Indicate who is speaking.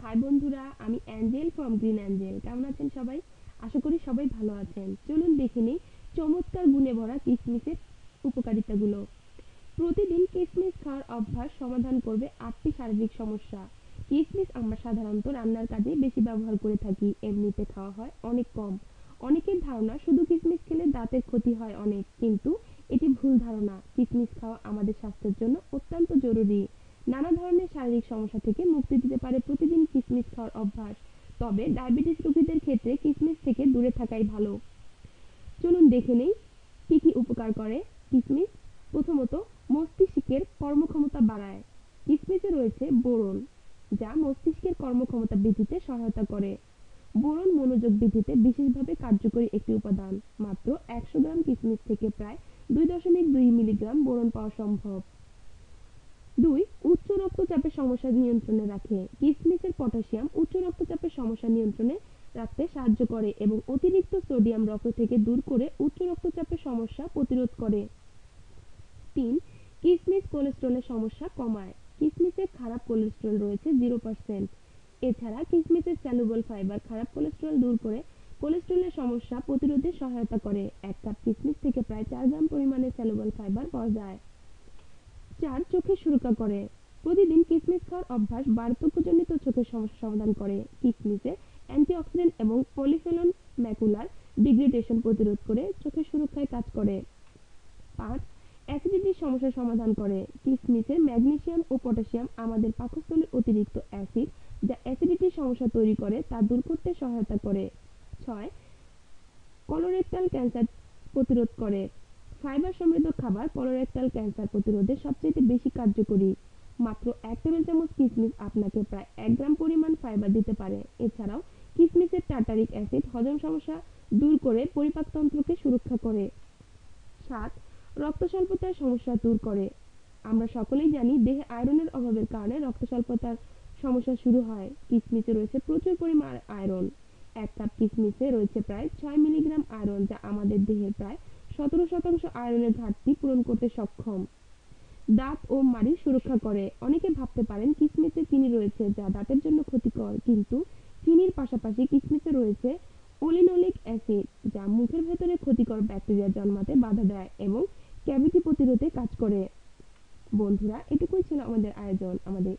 Speaker 1: High বন্ধুরা, আমি Angel from green Angel. কেমন আছেন সবাই? আশা করি সবাই ভালো আছেন। চলুন দেখে নিই চমৎকার গুণে ভরা কিশমিশের উপকারিতাগুলো। প্রতিদিন কিশমিশ খাওয়ার অভ্যাস সমাধান করবে 8টি শারীরিক সমস্যা। কিশমিশ আমরা সাধারণত রান্নার কাজে বেশি ব্যবহার করে থাকি, এমনিতে খাওয়া হয় অনেক কম। অনেকের ধারণা শুধু কিশমিশ খেলে দাঁতের ক্ষতি হয় অনেক, কিন্তু এটি ভুল ধারণা। কিশমিশ খাওয়া আমাদের স্বাস্থ্যের জন্য অত্যন্ত জরুরি। নানা ধরনের শারীরিক সমস্যা থেকে মুক্তি দিতে পারে প্রতিদিন কিশমিশ খাওয়ার অভ্যাস। তবে ডায়াবেটিস রোগীদের ক্ষেত্রে কিশমিশ থেকে দূরে থাকাই ভালো। চলুন দেখে নেই কি কি উপকার করে কিশমিশ। প্রথমত, মস্তিষ্কের কর্মক্ষমতা বাড়ায়। কিশমিশে রয়েছে বোরন, যা মস্তিষ্কের কর্মক্ষমতা বৃদ্ধিতে সহায়তা করে। বোরন মনোযোগ বৃদ্ধিতে বিশেষভাবে কার্যকরী একটি উপাদান। মাত্র 100 গ্রাম কিশমিশ থেকে প্রায় 2.2 মিলিগ্রাম বোরন পাওয়া সম্ভব। 2. উচ্চ রক্তচাপের সমস্যা নিয়ন্ত্রণে রাখে। কিশমিশের পটাশিয়াম উচ্চ রক্তচাপের সমস্যা নিয়ন্ত্রণে রাখতে সাহায্য করে এবং অতিরিক্ত সোডিয়াম রক্ত থেকে দূর করে উচ্চ রক্তচাপের সমস্যা প্রতিরোধ করে। 3. কিশমিশ কোলেস্টেরলের সমস্যা কমায়। কিশমিশে খারাপ কোলেস্টেরল রয়েছে 0%। এছাড়া কিশমিশের স্যালুবল ফাইবার খারাপ কোলেস্টেরল দূর করে কোলেস্টেরলের সমস্যা প্রতিরোধে সহায়তা করে। এক কাপ কিশমিশ থেকে প্রায় 4 গ্রাম পরিমাণে স্যালুবল ফাইবার পাওয়া যায়। 4. চোখের সুরক্ষা করে। প্রতিদিন কিশমিশ খাওয়ার অভ্যাস বার্ধক্যজনিত চোখের সমস্যা সমাধান করে। কিশমিশে অ্যান্টিঅক্সিডেন্ট এবং পলিফেনল ম্যাকুলার ডিগ্রেডেশন প্রতিরোধ করে চোখের সুরক্ষায় কাজ করে। 5. অ্যাসিডিটির সমস্যার সমাধান করে। কিশমিশে ম্যাগনেসিয়াম ও পটাশিয়াম আমাদের পাকস্থলীর অতিরিক্ত অ্যাসিড, যা অ্যাসিডিটির সমস্যা তৈরি করে, তা দূর করতে সহায়তা করে। 6. কলোরেক্টাল ক্যান্সার প্রতিরোধ করে। ফাইবার সমৃদ্ধ খাবার কলোরেক্টাল ক্যান্সার প্রতিরোধে সবচেয়ে বেশি কার্যকরী। মাত্র 1 টেবিল চামচ কিশমিশ আপনাকে প্রায় 1 গ্রাম পরিমাণ ফাইবার দিতে পারে। এছাড়াও কিশমিশের টার্টারিক অ্যাসিড হজম সমস্যা দূর করে পরিপাকতন্ত্রকে সুরক্ষা করে। 7. রক্ত স্বল্পতার সমস্যা দূর করে। আমরা সকলেই জানি দেহে আয়রনের অভাবের কারণে রক্ত স্বল্পতার সমস্যা শুরু হয়। কিশমিশে রয়েছে প্রচুর পরিমাণ আয়রন। এক কাপ কিশমিশে রয়েছে প্রায় 6 মিলিগ্রাম আয়রন, যা আমাদের দেহের প্রায় 17% আয়রনের ঘাটতি পূরণ করতে সক্ষম। দাঁত ও মাড়ি সুরক্ষা করে। অনেকে ভাবতে পারেন কিশমিশে চিনি রয়েছে, যা দাঁতের জন্য ক্ষতিকর, কিন্তু চিনির পাশাপাশি কিশমিশে রয়েছে ওলিনোলিক অ্যাসিড, যা মুখের ভেতরে ক্ষতিকর ব্যাকটেরিয়া জন্মাতে বাধা দেয় এবং ক্যাভিটি প্রতিরোধে কাজ করে। বন্ধুরা, এটুকুই ছিল আমাদের আয়োজন। আমাদের